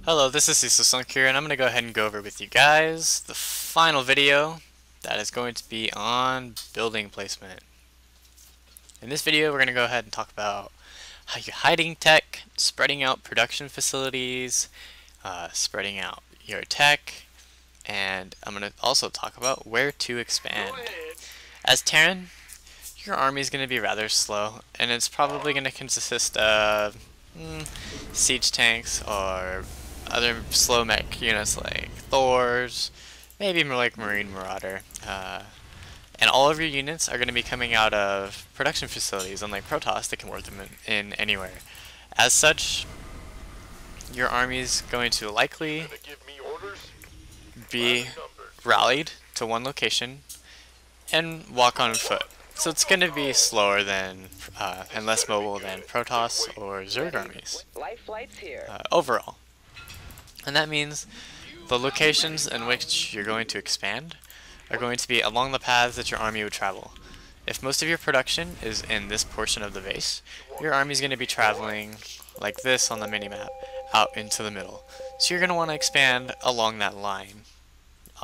Hello, this is CecilSunkure's, and I'm going to go ahead and go over with you guys the final video that is going to be on building placement. In this video, we're going to go ahead and talk about how you're hiding tech, spreading out production facilities, spreading out your tech, and I'm going to also talk about where to expand. As Terran, your army is going to be rather slow, and it's probably going to consist of siege tanks or other slow mech units like Thor's, maybe more like Marine Marauder. And all of your units are going to be coming out of production facilities, unlike Protoss that can work them in anywhere. As such, your army is going to likely be rallied to one location and walk on foot. So it's going to be slower than and less mobile than Protoss or Zerg armies overall. And that means the locations in which you're going to expand are going to be along the paths that your army would travel. If most of your production is in this portion of the base, your army is going to be traveling like this on the minimap out into the middle. So you're going to want to expand along that line.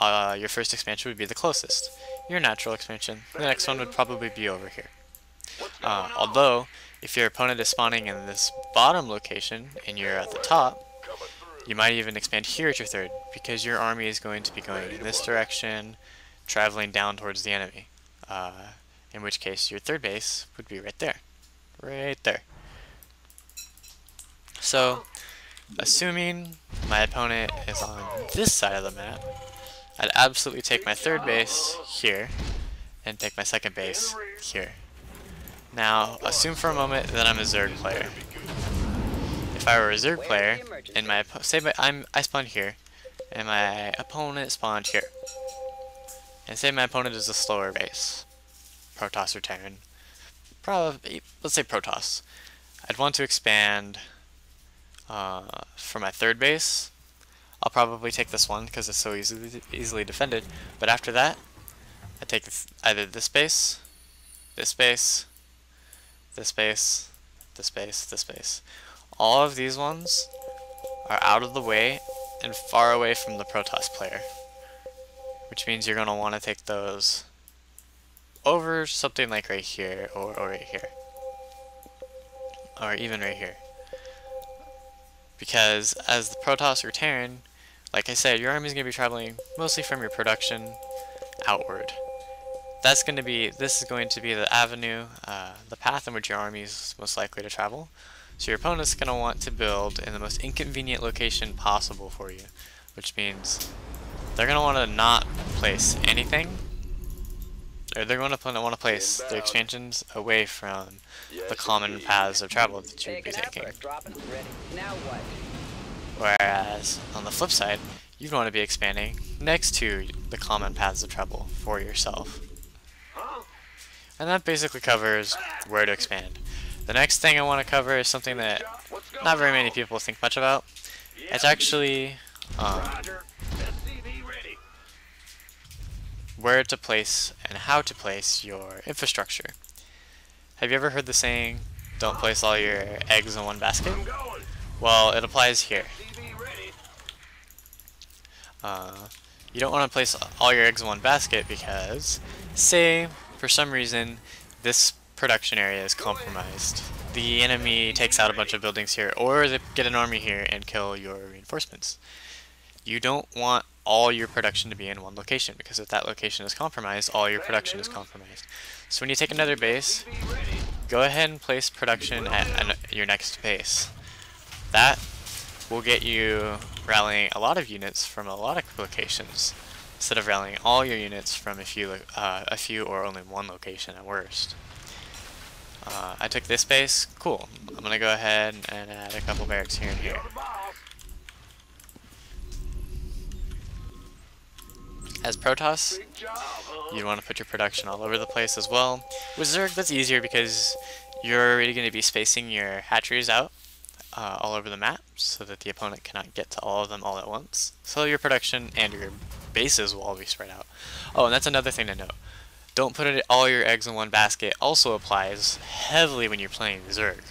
Your first expansion would be the closest. Your natural expansion. The next one would probably be over here. Although, if your opponent is spawning in this bottom location and you're at the top, you might even expand here at your third, because your army is going to be going in this direction, traveling down towards the enemy. In which case, your third base would be right there. Right there. So, assuming my opponent is on this side of the map, I'd absolutely take my third base here, and take my second base here. Now, assume for a moment that I'm a Zerg player. If I were a Zerg player, and I spawned here, and my opponent spawned here, and say my opponent is a slower base, Protoss or Terran, probably, let's say Protoss, I'd want to expand for my third base. I'll probably take this one because it's so easily defended, but after that, I take either this base, this base, this base, this base, this base. All of these ones are out of the way and far away from the Protoss player, which means you're going to want to take those over something like right here, or right here, or even right here. Because as the Protoss or Terran, like I said, your army is going to be traveling mostly from your production outward. This is going to be the avenue, the path in which your army is most likely to travel. So your opponent's going to want to build in the most inconvenient location possible for you, which means they're going to want to not place anything, or they're going to want to place their expansions away from the common paths of travel that you would be taking. Whereas, on the flip side, you'd want to be expanding next to the common paths of travel for yourself. And that basically covers where to expand. The next thing I want to cover is something that not very many people think much about. It's actually where to place and how to place your infrastructure. Have you ever heard the saying, don't place all your eggs in one basket? Well, it applies here. You don't want to place all your eggs in one basket because, say, for some reason, this production area is compromised. The enemy takes out a bunch of buildings here, or they get an army here and kill your reinforcements. You don't want all your production to be in one location, because if that location is compromised, all your production is compromised. So when you take another base, go ahead and place production at your next base. That will get you rallying a lot of units from a lot of locations, instead of rallying all your units from a few or only one location at worst. I took this base, cool. I'm gonna go ahead and add a couple barracks here and here. As Protoss, you'd want to put your production all over the place as well. With Zerg, that's easier because you're already going to be spacing your hatcheries out all over the map so that the opponent cannot get to all of them all at once. So your production and your bases will all be spread out. Oh, and that's another thing to note. Don't put all your eggs in one basket also applies heavily when you're playing Zerg.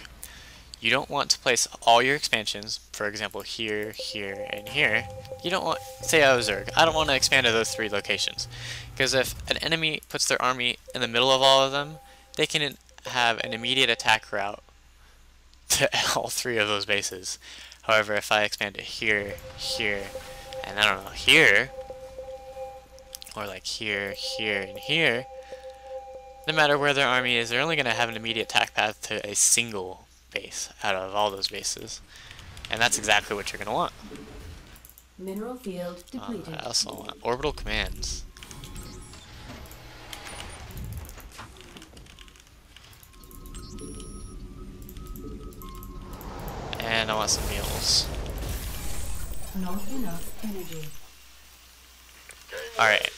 you don't want to place all your expansions, for example, here, here, and here. You don't want, say I was Zerg, I don't want to expand to those 3 locations. Because if an enemy puts their army in the middle of all of them, they can have an immediate attack route to all 3 of those bases. However, if I expand it here, here, and I don't know, here, or like here, here, and here, no matter where their army is, they're only going to have an immediate attack path to a single base out of all those bases. And that's exactly what you're going to want. Mineral field depleted. I also want orbital commands. And I want some meals. Not enough energy. Alright.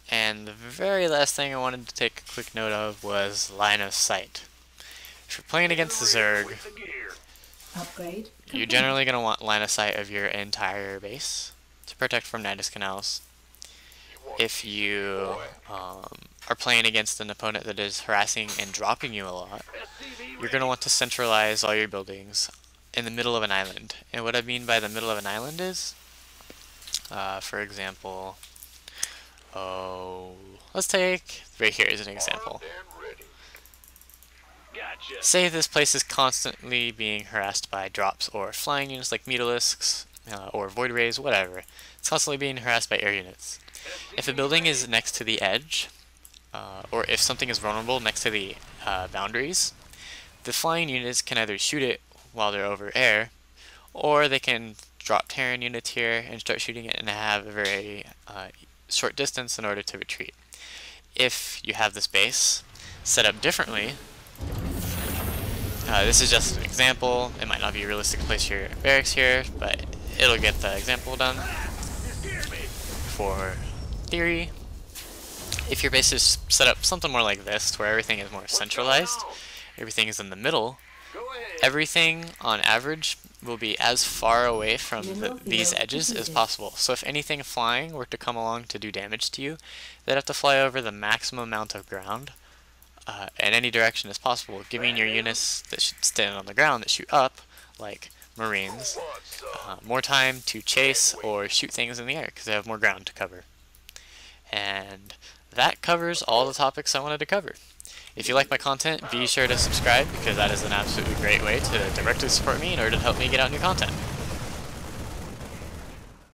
And the very last thing I wanted to take a quick note of was line of sight. If you're playing against the Zerg, Upgrade you're generally going to want line of sight of your entire base to protect from Nidus Canals. If you are playing against an opponent that is harassing and dropping you a lot, you're going to want to centralize all your buildings in the middle of an island. And what I mean by the middle of an island is, for example, let's take right here as an example. Say this place is constantly being harassed by drops or flying units like Mutalisks or Void Rays, whatever. It's constantly being harassed by air units. If a building is next to the edge, or if something is vulnerable next to the boundaries, the flying units can either shoot it while they're over air, or they can drop Terran units here and start shooting it and have a very short distance in order to retreat. If you have this base set up differently, this is just an example. It might not be a realistic to place your barracks here, but it'll get the example done. For theory, if your base is set up something more like this, where everything is more centralized, everything is in the middle, everything on average will be as far away from these edges as possible. So if anything flying were to come along to do damage to you, they'd have to fly over the maximum amount of ground in any direction as possible, giving your units that should stand on the ground that shoot up, like Marines, more time to chase or shoot things in the air because they have more ground to cover. And that covers all the topics I wanted to cover. If you like my content, be sure to subscribe because that is an absolutely great way to directly support me in order to help me get out new content.